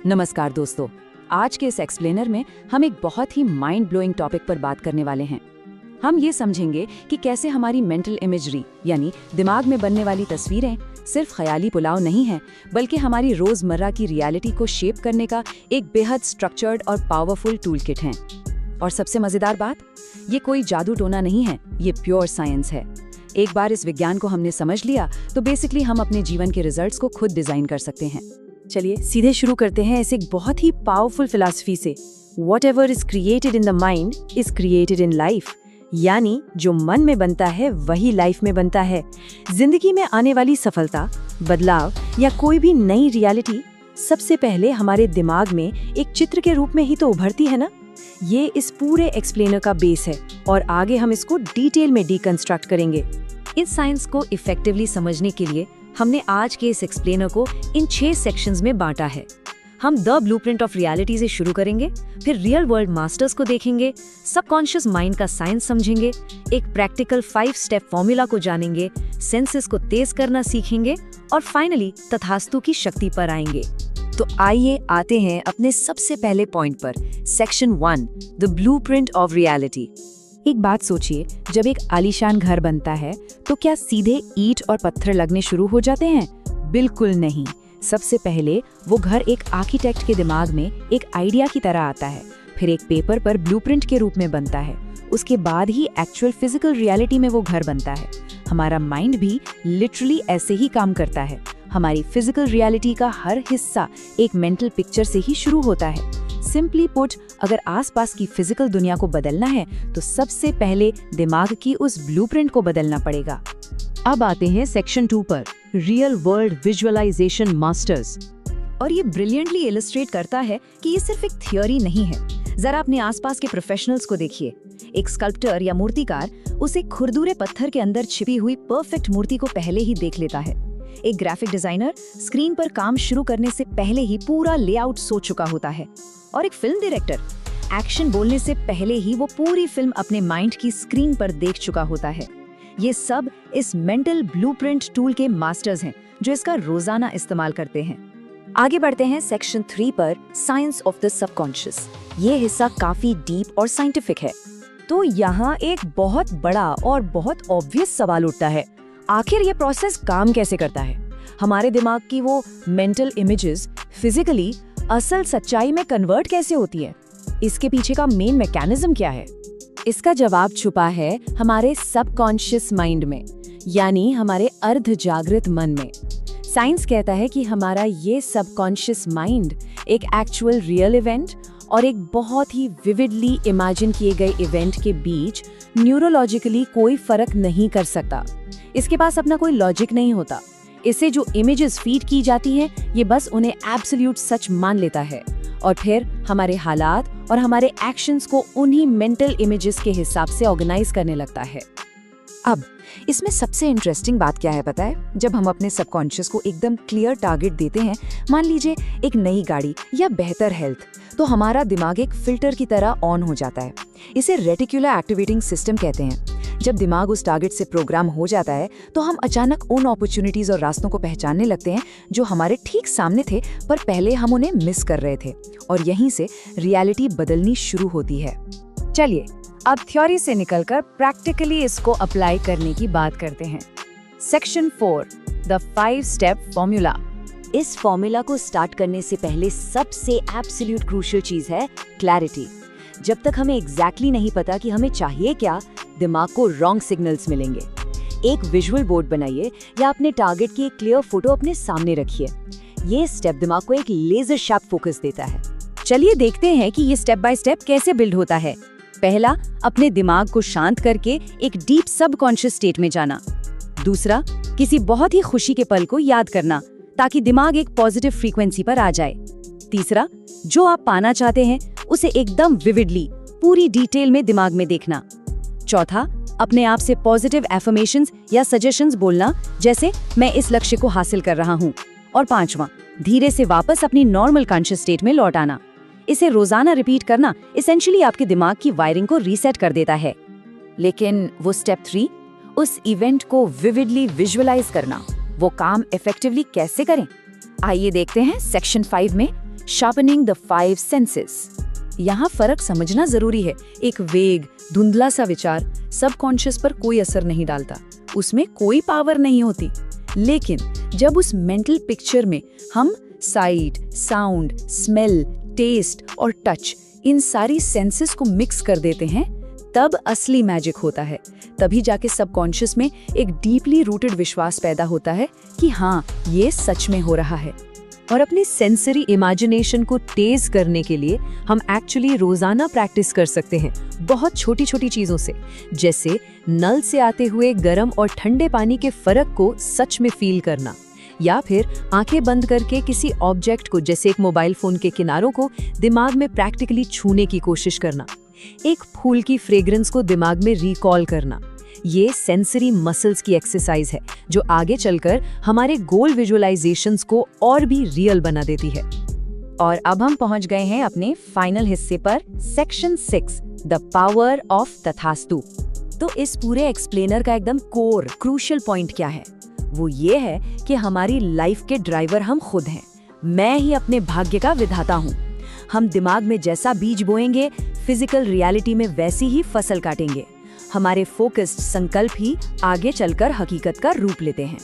नमस्कार दोस्तों, आज के इस एक्सप्लेनर में हम एक बहुत ही माइंड ब्लोइंग टॉपिक पर बात करने वाले हैं। हम ये समझेंगे कि कैसे हमारी मेंटल इमेजरी यानी दिमाग में बनने वाली तस्वीरें सिर्फ ख्याली पुलाव नहीं है, बल्कि हमारी रोजमर्रा की रियलिटी को शेप करने का एक बेहद स्ट्रक्चर्ड और पावरफुल टूल किट है। और सबसे मजेदार बात, ये कोई जादू टोना नहीं है, ये प्योर साइंस है। एक बार इस विज्ञान को हमने समझ लिया तो बेसिकली हम अपने जीवन के रिजल्ट्स को खुद डिजाइन कर सकते हैं। चलिए सीधे शुरू करते हैं इस एक बहुत ही पावरफुल फिलॉसफी से। Whatever is created in the mind is created in life। यानी जो मन में बनता है वही लाइफ में बनता है। जिंदगी में आने वाली सफलता, बदलाव या कोई भी नई रियलिटी सबसे पहले हमारे दिमाग में एक चित्र के रूप में ही तो उभरती है ना। ये इस पूरे एक्सप्लेनर का बेस है और आगे हम इसको डिटेल में डिकंस्ट्रक्ट करेंगे। इस साइंस को इफेक्टिवली समझने के लिए हमने आज के इस एक्सप्लेनर को इन 6 सेक्शंस में बांटा है। हम द ब्लूप्रिंट ऑफ रियलिटी से शुरू करेंगे, फिर रियल वर्ल्ड मास्टर्स को देखेंगे, सबकॉन्शियस माइंड का साइंस समझेंगे, एक प्रैक्टिकल 5 स्टेप फॉर्मूला को जानेंगे, सेंसेस को तेज करना सीखेंगे और फाइनली तथास्तु की शक्ति पर आएंगे। तो आइए आते हैं अपने सबसे पहले पॉइंट पर, section 1, the blueprint of reality. एक बात सोचिए, जब एक आलीशान घर बनता है तो क्या सीधे ईंट और पत्थर लगने शुरू हो जाते हैं? बिल्कुल नहीं। सबसे पहले वो घर एक आर्किटेक्ट के दिमाग में एक आइडिया की तरह आता है, फिर एक पेपर पर ब्लूप्रिंट के रूप में बनता है। उसके बाद ही एक्चुअल फिजिकल रियलिटी में वो घर बनता है। हमारा माइंड भी लिटरली ऐसे ही काम करता है। हमारी फिजिकल रियलिटी का हर हिस्सा एक मेंटल पिक्चर से ही शुरू होता है। सिंपली पुट, अगर आसपास की फिजिकल दुनिया को बदलना है तो सबसे पहले दिमाग की उस ब्लूप्रिंट को बदलना पड़ेगा। अब आते हैं सेक्शन 2 पर, रियल वर्ल्ड विजुअलाइजेशन मास्टर्स। और ये ब्रिलियंटली इलस्ट्रेट करता है कि ये सिर्फ एक थियोरी नहीं है। जरा अपने आसपास के प्रोफेशनल्स को देखिए। एक स्कल्प्टर या मूर्तिकार उसे खुरदुरे पत्थर के अंदर छिपी हुई परफेक्ट मूर्ति को पहले ही देख लेता है। एक ग्राफिक डिजाइनर स्क्रीन पर काम शुरू करने से पहले ही पूरा लेआउट सोच चुका होता है। और एक फिल्म डायरेक्टर एक्शन बोलने से पहले ही वो पूरी फिल्म अपने माइंड की स्क्रीन पर देख चुका होता है। ये सब इस मेंटल ब्लूप्रिंट टूल के मास्टर्स हैं जो इसका रोजाना इस्तेमाल करते हैं। आगे बढ़ते हैं सेक्शन 3 पर, साइंस ऑफ द सबकॉन्शियस। ये हिस्सा काफी डीप और साइंटिफिक है। तो यहाँ एक बहुत बड़ा और बहुत ऑब्वियस सवाल उठता है, आखिर ये प्रोसेस काम कैसे करता है? हमारे दिमाग की वो मेंटल इमेजेस फिजिकली असल सच्चाई में कन्वर्ट कैसे होती है? इसके पीछे का मेन मैकेनिज्म क्या है? इसका जवाब छुपा है हमारे सबकॉन्शियस माइंड में, यानी हमारे अर्ध जागृत मन में। साइंस कहता है कि हमारा ये सबकॉन्शियस माइंड एक एक्चुअल रियल इवेंट और एक बहुत ही विविडली इमेजिन किए गए इवेंट के बीच न्यूरोलॉजिकली कोई फर्क नहीं कर सकता। इसके पास अपना कोई लॉजिक नहीं होता। इसे जो इमेजेस फीड की जाती हैं, ये बस उन्हें एब्सोल्यूट सच मान लेता है और फिर हमारे हालात और हमारे एक्शंस को उन्हीं मेंटल इमेजेस के हिसाब से ऑर्गेनाइज करने लगता है। अब इसमें सबसे इंटरेस्टिंग बात क्या है पता है? जब हम अपने सबकॉन्शियस को एकदम क्लियर टारगेट देते हैं, मान लीजिए एक नई गाड़ी या बेहतर हेल्थ, तो हमारा दिमाग एक फिल्टर की तरह ऑन हो जाता है। इसे रेटिकुलर एक्टिवेटिंग सिस्टम कहते हैं। जब दिमाग उस टारगेट से प्रोग्राम हो जाता है तो हम अचानक उन अपॉर्चुनिटीज और रास्तों को पहचानने लगते हैं जो हमारे ठीक सामने थे, पर पहले हम उन्हें मिस कर रहे थे, और यहीं से रियलिटी बदलनी शुरू होती है। चलिए अब थ्योरी से निकलकर प्रैक्टिकली इसको अप्लाई करने की बात करते हैं। Section 4, the 5 step formula. इस फॉर्मूला को स्टार्ट करने से पहले सबसे एब्सोल्यूट क्रूशियल चीज है क्लैरिटी। जब तक हमें एग्जैक्टली नहीं पता कि हमें चाहिए क्या, दिमाग को रॉन्ग सिग्नल्स मिलेंगे। एक विजुअल बोर्ड बनाइए या अपने टारगेट की एक क्लियर फोटो अपने सामने रखिए। ये स्टेप दिमाग को एक लेजर शार्प फोकस देता है। चलिए देखते हैं कि ये स्टेप बाय स्टेप कैसे बिल्ड होता है। पहला, अपने दिमाग को शांत करके एक डीप सबकॉन्शियस स्टेट में जाना। दूसरा, किसी बहुत ही खुशी के पल को याद करना ताकि दिमाग एक पॉजिटिव फ्रीक्वेंसी पर आ जाए। तीसरा, जो आप पाना चाहते हैं उसे एकदम विविडली पूरी डिटेल में दिमाग में देखना। चौथा, अपने आप से पॉजिटिव एफर्मेशंस या सजेशंस बोलना, जैसे मैं इस लक्ष्य को हासिल कर रहा हूँ। और पांचवा, धीरे से वापस अपनी नॉर्मल कॉन्शियस स्टेट में लौट आना। इसे रोजाना रिपीट करना एसेंशियली आपके दिमाग की वायरिंग को रीसेट कर देता है। लेकिन वो स्टेप 3, उस इवेंट को विविडली विजुअलाइज करना, वो काम इफेक्टिवली कैसे करें? आइए देखते हैं सेक्शन 5 में, शार्पनिंग द 5 सेंसेस। यहाँ फर्क समझना जरूरी है। एक वेग, धुंधला सा विचार सबकॉन्शियस पर कोई असर नहीं डालता, उसमें कोई पावर नहीं होती। लेकिन जब उस मेंटल पिक्चर में हम साइट, साउंड, स्मेल, टेस्ट और टच, इन सारी सेंसेस को मिक्स कर देते हैं, तब असली मैजिक होता है। तभी जाके सबकॉन्शियस में एक डीपली रूटेड विश्वास पैदा होता है कि हाँ, ये सच में हो रहा है। और अपनी सेंसरी इमेजिनेशन को तेज करने के लिए हम एक्चुअली रोजाना प्रैक्टिस कर सकते हैं, बहुत छोटी छोटी चीजों से, जैसे नल से आते हुए गर्म और ठंडे पानी के फर्क को सच में फील करना, या फिर आंखें बंद करके किसी ऑब्जेक्ट को, जैसे एक मोबाइल फोन के किनारों को, दिमाग में प्रैक्टिकली छूने की कोशिश करना, एक फूल की फ्रेग्रेंस को दिमाग में रिकॉल करना। ये सेंसरी मसल्स की एक्सरसाइज है जो आगे चलकर हमारे गोल विजुअलाइजेशंस को और भी रियल बना देती है। और अब हम पहुंच गए हैं अपने फाइनल हिस्से पर, सेक्शन 6, द पावर ऑफ तथास्तु। तो इस पूरे एक्सप्लेनर का एकदम कोर, क्रूशियल पॉइंट क्या है? वो ये है कि हमारी लाइफ के ड्राइवर हम खुद हैं। मैं ही अपने भाग्य का विधाता हूँ। हम दिमाग में जैसा बीज बोएंगे, फिजिकल रियलिटी में वैसी ही फसल काटेंगे। हमारे फोकस्ड संकल्प ही आगे चलकर हकीकत का रूप लेते हैं।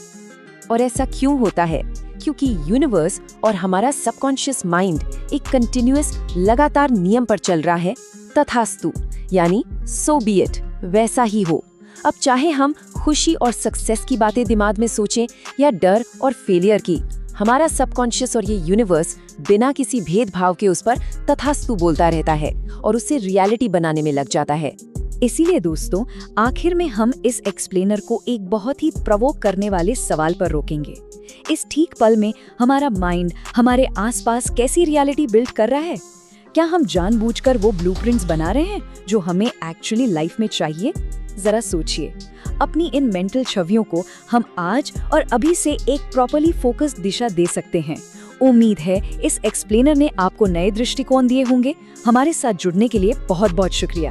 और ऐसा क्यों होता है? क्योंकि यूनिवर्स और हमारा सबकॉन्शियस माइंड एक कंटिन्यूअस, लगातार नियम पर चल रहा है, तथास्तु, यानी सो बी इट, वैसा ही हो। अब चाहे हम खुशी और सक्सेस की बातें दिमाग में सोचें या डर और फेलियर की, हमारा सबकॉन्शियस और ये यूनिवर्स बिना किसी भेदभाव के उस पर तथास्तु बोलता रहता है और उसे रियलिटी बनाने में लग जाता है। इसीलिए दोस्तों, आखिर में हम इस एक्सप्लेनर को एक बहुत ही प्रवोक करने वाले सवाल पर रोकेंगे। इस ठीक पल में हमारा माइंड हमारे आसपास कैसी रियलिटी बिल्ड कर रहा है? क्या हम जानबूझकर वो ब्लूप्रिंट्स बना रहे हैं जो हमें एक्चुअली लाइफ में चाहिए? जरा सोचिए, अपनी इन मेंटल छवियों को हम आज और अभी से एक प्रॉपर्ली फोकस्ड दिशा दे सकते हैं। उम्मीद है इस एक्सप्लेनर ने आपको नए दृष्टिकोण दिए होंगे। हमारे साथ जुड़ने के लिए बहुत बहुत शुक्रिया।